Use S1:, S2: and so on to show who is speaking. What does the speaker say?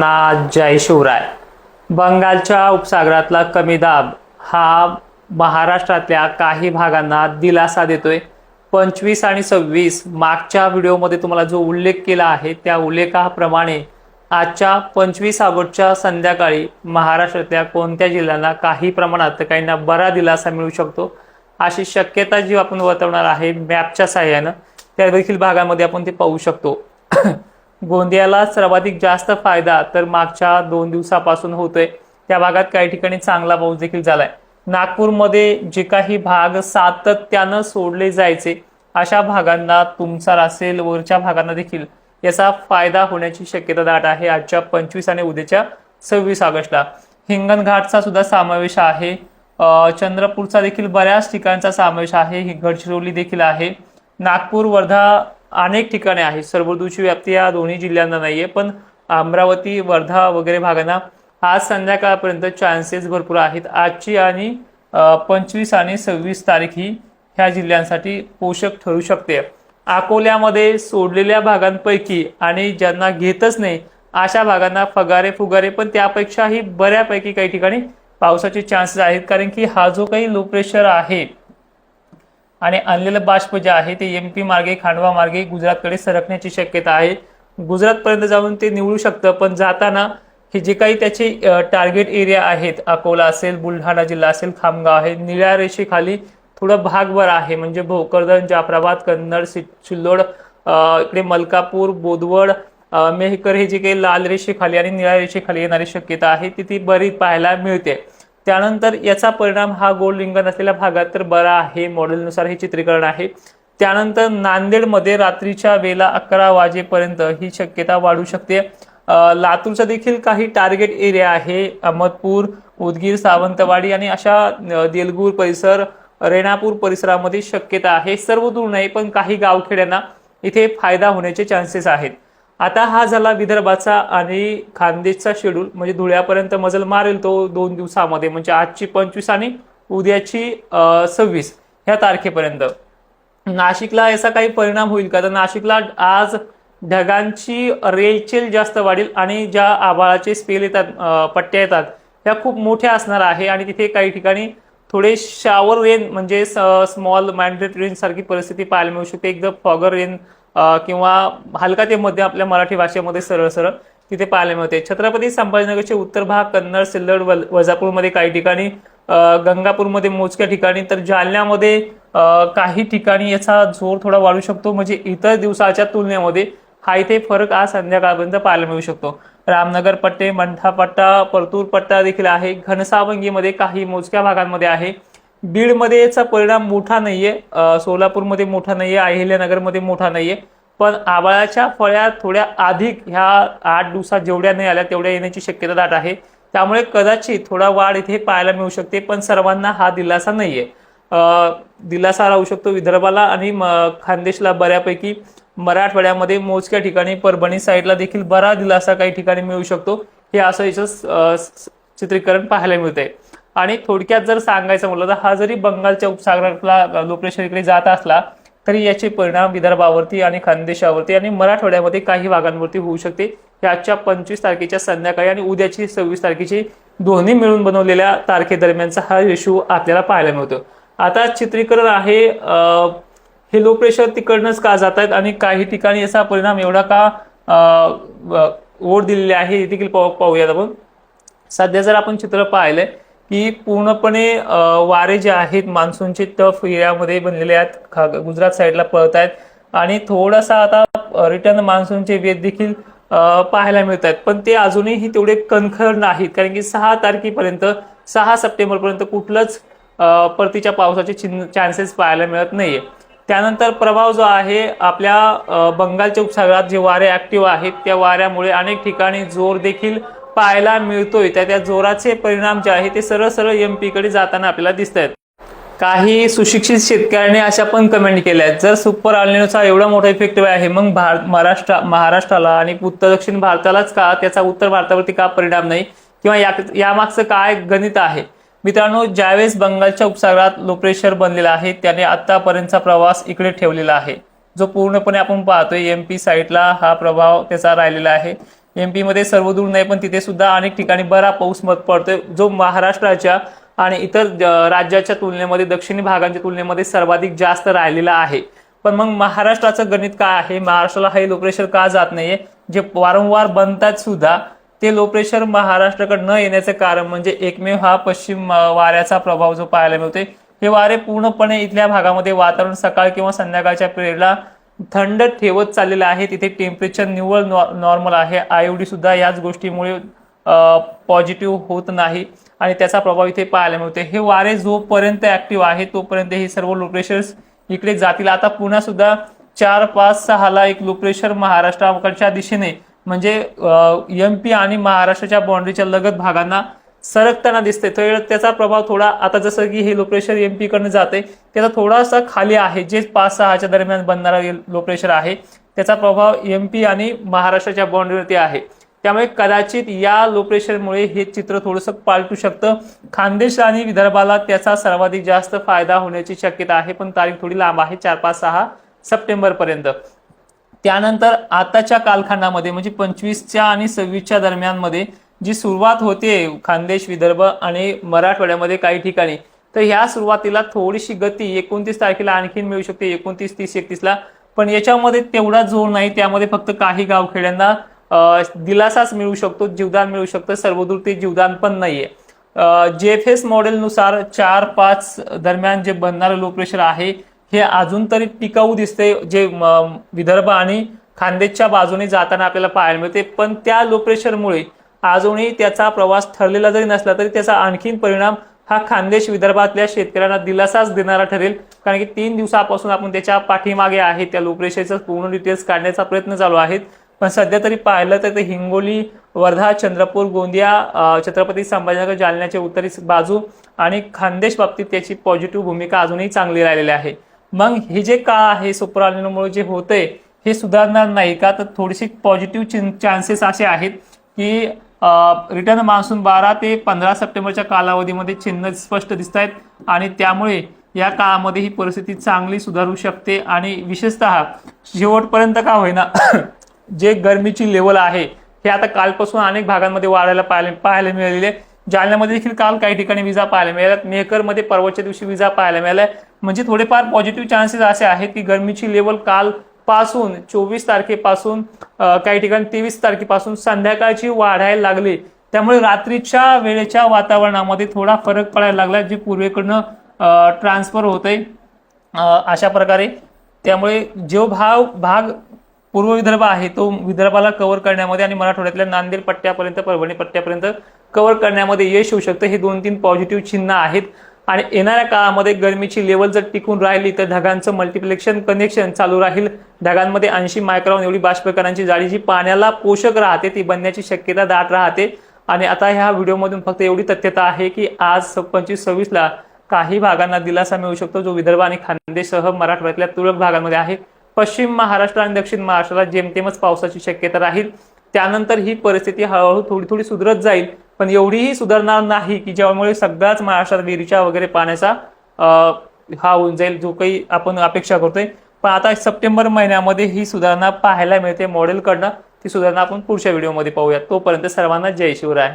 S1: सर्वांना जय शिवराय। बंगालच्या उपसागरातला कमी दाब हा महाराष्ट्रातल्या काही भागांना दिलासा देतोय। 25 आणि 26 मागच्या व्हिडिओमध्ये तुम्हाला जो उल्लेख केला आहे त्या उल्लेखाप्रमाणे आजच्या 25 ऑगस्टच्या संध्याकाळी महाराष्ट्रातल्या कोणत्या जिल्ह्यांना काही प्रमाणात तर काहींना बरा दिलासा मिळू शकतो अशी शक्यता जी आपण वर्तवणार आहे मॅपच्या सहाय्याने त्या देखील भागामध्ये आपण ते पाहू शकतो। गोंदियाला सर्वाधिक जास्त फायदा तर मागच्या 2 दिवसापासून होतोय। त्या भागात काही ठिकाणी चांगला पाऊस देखील झालाय। नागपूरमध्ये जे काही भाग सातत्याने सोडले जायचे अशा भागांना तुमचा असेल वरच्या भागांना देखील याचा फायदा होण्याची शक्यता दाट आहे। आजच्या 25 आणि उद्याच्या 26 ऑगस्टला हिंगणघाटचा सुद्धा समावेश आहे। चंद्रपूरचा देखील बऱ्याच ठिकाणचा समावेश आहे। गडचिरोली देखील आहे। नागपूर वर्धा अनेक ठिकाणी आहे। सर्वदूरची व्याप्ती या दोन्ही जिल्ह्यांना नाहीये, पण अमरावती वर्धा वगैरे भागांना आज संध्याकाळपर्यंत चान्सेस भरपूर आहेत। आजची आणि 25 आणि 26 तारीख ही ह्या जिल्ह्यांसाठी पोषक ठरू शकते। अकोल्यामध्ये सोडलेल्या भागांपैकी आणि ज्यांना घेतच नाही अशा भागांना फुगारे पण त्यापेक्षाही बऱ्यापैकी काही ठिकाणी पावसाचे चान्सेस आहेत, कारण की हा जो काही लो प्रेशर आहे आणि आणलेलं बाष्प जे आहे ते एमपी मार्गे खांडवा मार्गे गुजरातकडे सरकण्याची शक्यता आहे। गुजरातपर्यंत जाऊन ते निवडू शकतं, पण जाताना हे जे काही त्याचे टार्गेट एरिया आहेत, अकोला असेल, बुलढाणा जिल्हा असेल, खामगाव आहे, निळ्या रेषेखाली थोडं भागभर आहे, म्हणजे भोकरदन, जाफराबाद, कन्नड, सिल्लोड, इकडे मलकापूर, बोदवड, मेहकर हे जे काही लाल रेषेखाली आणि निळ्या रेषेखाली येणारी शक्यता आहे ती बरी पाहायला मिळते। त्यानंतर याचा परिणाम हा गोल रिंगण असलेल्या भागात तर बरा आहे, मॉडेलनुसार हे चित्रीकरण आहे। त्यानंतर नांदेडमध्ये रात्रीच्या वेळेला 11 वाजेपर्यंत ही शक्यता वाढू शकते। लातूरचा देखील काही टार्गेट एरिया आहे, अहमदपूर, उदगीर, सावंतवाडी आणि अशा देलगूर परिसर, रेणापूर परिसरामध्ये शक्यता आहे। सर्व दूर नाही, पण काही गावखेड्यांना इथे फायदा होण्याचे चान्सेस आहेत। आता हा झाला विदर्भाचा आणि खानदेशचा शेड्यूल, म्हणजे धुळ्यापर्यंत मजल मारेल तो 2 दिवसामध्ये, म्हणजे आजची 25 आणि उद्याची 26 ह्या तारखेपर्यंत। नाशिकला याचा काही परिणाम होईल का, तर नाशिकला आज ढगांची रेलचेल जास्त वाढेल आणि ज्या आभाळाचे स्पेल येतात, पट्ट्या येतात त्या खूप मोठ्या असणार आहे आणि तिथे काही ठिकाणी थोडे शावर रेन म्हणजे स्मॉल मॅन्डेट रेन सारखी परिस्थिती पाहायला मिळू शकते। एकदम फॉगर रेन किंवा हलका ते मध्य आपल्या मराठी भाषेमध्ये सरळ तिथे पाहायला मिळते। छत्रपती संभाजीनगरचे उत्तर भाग, कन्नड, सिल्लोड, वजापूरमध्ये काही ठिकाणी, गंगापूरमध्ये मोजक्या ठिकाणी, तर जालन्यामध्ये काही ठिकाणी याचा जोर थोडा वाढू शकतो। म्हणजे इतर दिवसाच्या तुलनेमध्ये हा इथे फरक आज संध्याकाळपर्यंत पाहायला मिळू शकतो। रामनगर पट्टे, मंठा पट्टा, परतूर पट्टा देखील आहे। घनसावंगीमध्ये काही मोजक्या भागांमध्ये आहे। बीडमध्ये याचा परिणाम मोठा नाहीये, सोलापूरमध्ये मोठा नाहीये, अहिल्यानगरमध्ये मोठा नाहीये, पण आभाळाच्या फळ्या थोड्या अधिक ह्या 8 दिवसात जेवढ्या नाही आल्या तेवढ्या येण्याची शक्यता दाट आहे। त्यामुळे कदाचित थोडा वाढ इथे पाहायला मिळू शकते, पण सर्वांना हा दिलासा नाहीये। दिलासा राहू शकतो विदर्भाला आणि खानदेशला बऱ्यापैकी। मराठवाड्यामध्ये मोजक्या ठिकाणी, परभणी साईडला देखील बरा दिलासा काही ठिकाणी मिळू शकतो। हे असं याचं चित्रीकरण पाहायला मिळतंय। आणि थोडक्यात जर सांगायचं म्हटलं तर हा जरी बंगालच्या उपसागरातला लो प्रेशर इकडे जात असला तरी याचे परिणाम विदर्भावरती आणि खानदेशावरती आणि मराठवाड्यामध्ये काही भागांवरती होऊ शकते। हे आजच्या 25 तारखेच्या संध्याकाळी आणि उद्याची 26 तारखेची दोन्ही मिळून बनवलेल्या तारखेदरम्यानचा हा रेशो आपल्याला पाहायला मिळतो। आता चित्रीकरण आहे हे लो प्रेशर तिकडनंच का जात आहेत आणि काही ठिकाणी याचा परिणाम एवढा का ओढ दिलेली आहे हे देखील पाहूयात आपण। सध्या जर आपण चित्र पाहिलंय की पूर्णपणे वारे जे आहेत मान्सूनचे टफ एरियामध्ये बनलेले आहेत, गुजरात साईडला पळत आहेत आणि थोडासा आता रिटर्न मान्सूनचे वेध देखील पाहायला मिळत आहेत, पण ते अजूनही तेवढे कणखर नाहीत, कारण की 6 तारखेपर्यंत 6 सप्टेंबरपर्यंत कुठलंच परतीच्या पावसाचे चान्सेस पाहायला मिळत नाहीये। त्यानंतर प्रभाव जो आहे आपल्या बंगालच्या उपसागरात जे वारे ऍक्टिव्ह आहेत त्या वाऱ्यामुळे अनेक ठिकाणी जोर देखील पाहायला मिळतोय। त्या जोराचे परिणाम जे आहे ते सरळ एमपी कडे जाताना आपल्याला दिसत आहेत। काही सुशिक्षित शेतकऱ्यांनी अशा पण कमेंट केल्या आहेत, जर सुपर अल्निनोचा एवढा मोठा इफेक्टिव्ह आहे मग महाराष्ट्राला आणि उत्तर दक्षिण भारतालाच का, त्याचा उत्तर भारतावरती का परिणाम नाही, किंवा यामागचं काय गणित आहे। मित्रांनो, ज्यावेळेस बंगालच्या उपसागरात लो प्रेशर बनलेला आहे त्याने आतापर्यंतचा प्रवास इकडे ठेवलेला आहे, जो पूर्णपणे आपण पाहतोय एमपी साईडला हा प्रभाव त्याचा राहिलेला आहे। MP मध्ये सर्वदूर नाही पण तिथे सुद्धा अनेक ठिकाणी बरा पाऊस पडतोय, जो महाराष्ट्राच्या आणि इतर राज्याच्या तुलनेमध्ये दक्षिणी भागांच्या तुलनेमध्ये सर्वाधिक जास्त राहिलेला आहे। पण मग महाराष्ट्राचं गणित काय आहे, महाराष्ट्राला हे लो प्रेशर का जात नाहीये, जे वारंवार बनतात सुद्धा ते लो प्रेशर महाराष्ट्राकडे न येण्याचं कारण म्हणजे एकमेव हा पश्चिम वाऱ्याचा प्रभाव जो पाहायला मिळतोय। हे वारे पूर्णपणे इथल्या भागामध्ये वातावरण सकाळ किंवा संध्याकाळच्या पिरियडला थंड ठेवत चाललेलं आहे, तिथे टेम्परेचर निव्वळ नॉर्मल आहे। IOD सुद्धा याच गोष्टीमुळे पॉझिटिव्ह होत नाही आणि त्याचा प्रभाव इथे पाहायला मिळतो। हे वारे जोपर्यंत ऍक्टिव्ह आहे तोपर्यंत हे सर्व लो प्रेशर्स इकडे जातील। आता पुन्हा सुद्धा 4, 5, 6 ला एक लो प्रेशर महाराष्ट्राकडच्या दिशेने म्हणजे MP आणि महाराष्ट्राच्या बाउंड्रीच्या लगत भागांना सरकताना दिसते। तर त्याचा प्रभाव थोडा आता जसं की हे लो प्रेशर MP कडनं जाते त्याचा थोडासा खाली आहे, जे 5-6च्या दरम्यान बनणारा लो प्रेशर आहे त्याचा प्रभाव MP आणि महाराष्ट्राच्या बाउंड्रीवरती आहे। त्यामुळे कदाचित या लो प्रेशरमुळे हे चित्र थोडंसं पालटू शकतं। खानदेश आणि विदर्भाला त्याचा सर्वाधिक जास्त फायदा होण्याची शक्यता आहे, पण तारीख थोडी लांब आहे, 4, 5, 6 सप्टेंबर पर्यंत। त्यानंतर आताच्या कालखंडामध्ये म्हणजे 25च्या आणि 26च्या दरम्यान मध्ये जी सुरुवात होते खानदेश, विदर्भ आणि मराठवाड्यामध्ये काही ठिकाणी, तर ह्या सुरुवातीला थोडीशी गती 29 तारखेला आणखीन मिळू शकते, 29, 30, 31 ला, पण याच्यामध्ये तेवढा जोर नाही। त्यामध्ये फक्त काही गावखेड्यांना दिलासाच मिळू शकतो, जीवदान मिळू शकतं, सर्वदूर ते जीवदान पण नाहीये। JFS मॉडेलनुसार 4-5 दरम्यान जे बनणारं लो प्रेशर आहे हे अजून तरी टिकाऊ दिसते, जे विदर्भ आणि खानदेशच्या बाजूने जाताना आपल्याला पाहायला मिळते। पण त्या लो प्रेशरमुळे अजूनही त्याचा प्रवास ठरलेला जरी नसला तरी त्याचा आणखीन परिणाम हा खानदेश विदर्भातल्या शेतकऱ्यांना दिलासाच देणारा ठरेल, कारण की 3 दिवसापासून आपण त्याच्या पाठीमागे आहे, त्या लो प्रेशरचं पूर्ण डिटेल्स काढण्याचा प्रयत्न चालू आहे। पण सध्या तरी पाहिलं तर हिंगोली, वर्धा, चंद्रपूर, गोंदिया, छत्रपती संभाजीनगर, जालन्याच्या उत्तरी बाजू आणि खानदेश बाबतीत त्याची पॉझिटिव्ह भूमिका अजूनही चांगली राहिलेली आहे। मग हे जे का आहे सुपर अल्निनोमुळे जे होतंय हे सुधारणार नाही का, तर थोडीशी पॉझिटिव्ह चान्सेस असे आहेत की रिटर्न मान्सून 12 ते 15 सप्टेंबरच्या कालावधीमध्ये चिन्ह स्पष्ट दिसत आहेत आणि त्यामुळे या काळामध्ये ही परिस्थिती चांगली सुधारू शकते। आणि विशेषतः शेवटपर्यंत का होईना जे गरमीची लेवल आहे हे आता कालपासून अनेक भागांमध्ये वाढायला पाहायला मिळालेले। जालन्यामध्ये देखील काल काही ठिकाणी विजा पाहायला मिळाल्या, मेहकरमध्ये परवाच्या दिवशी विजा पाहायला मिळाल्या, म्हणजे थोडेफार पॉझिटिव्ह चान्सेस असे आहेत की गरमीची लेवल काल पासून 24 तारखेपासून काही ठिकाणी 23 तारखेपासून संध्याकाळची वाढायला लागली। त्यामुळे रात्रीच्या वेळेच्या वातावरणामध्ये थोडा फरक पडायला लागला, जे पूर्वेकडनं ट्रान्सफर होतंय अशा प्रकारे। त्यामुळे जो भाग पूर्व विदर्भ आहे तो विदर्भाला कव्हर करण्यामध्ये आणि मराठवाड्यातल्या नांदेड पट्ट्यापर्यंत, परभणी पट्ट्यापर्यंत कव्हर करण्यामध्ये यश होऊ शकतं। हे 2-3 पॉझिटिव्ह चिन्ह आहेत आणि येणाऱ्या काळामध्ये गरमीची लेवल जर टिकून राहिली तर ढगांचं मल्टिप्लेक्शन कनेक्शन चालू राहील। ढगांमध्ये 80 मायक्रॉन एवढी बाष्पकणांची जाळी जी पाण्याला पोषक राहते ती बनण्याची शक्यता दाट राहते। आणि आता ह्या व्हिडिओमधून फक्त एवढी तथ्यता आहे की आज 25-26 ला काही भागांना दिलासा मिळू शकतो, जो विदर्भ आणि खानदेशसह मराठवाड्यातल्या तुरळक भागांमध्ये आहे। पश्चिम महाराष्ट्र आणि दक्षिण महाराष्ट्राला जेमतेमच पावसाची शक्यता राहील। त्यानंतर ही परिस्थिती हळूहळू थोडी सुधरत जाईल, पण एवढीही सुधारणार नाही की ज्यामुळे सगळ्याच महाराष्ट्रात विहिरीच्या वगैरे पाण्याचा हा होऊन जाईल, जो काही आपण अपेक्षा करतोय। पण आता सप्टेंबर महिन्यामध्ये ही सुधारणा पाहायला मिळते मॉडेलकडनं, ती सुधारणा आपण पुढच्या व्हिडिओमध्ये पाहूया। तोपर्यंत सर्वांना जय शिवराय।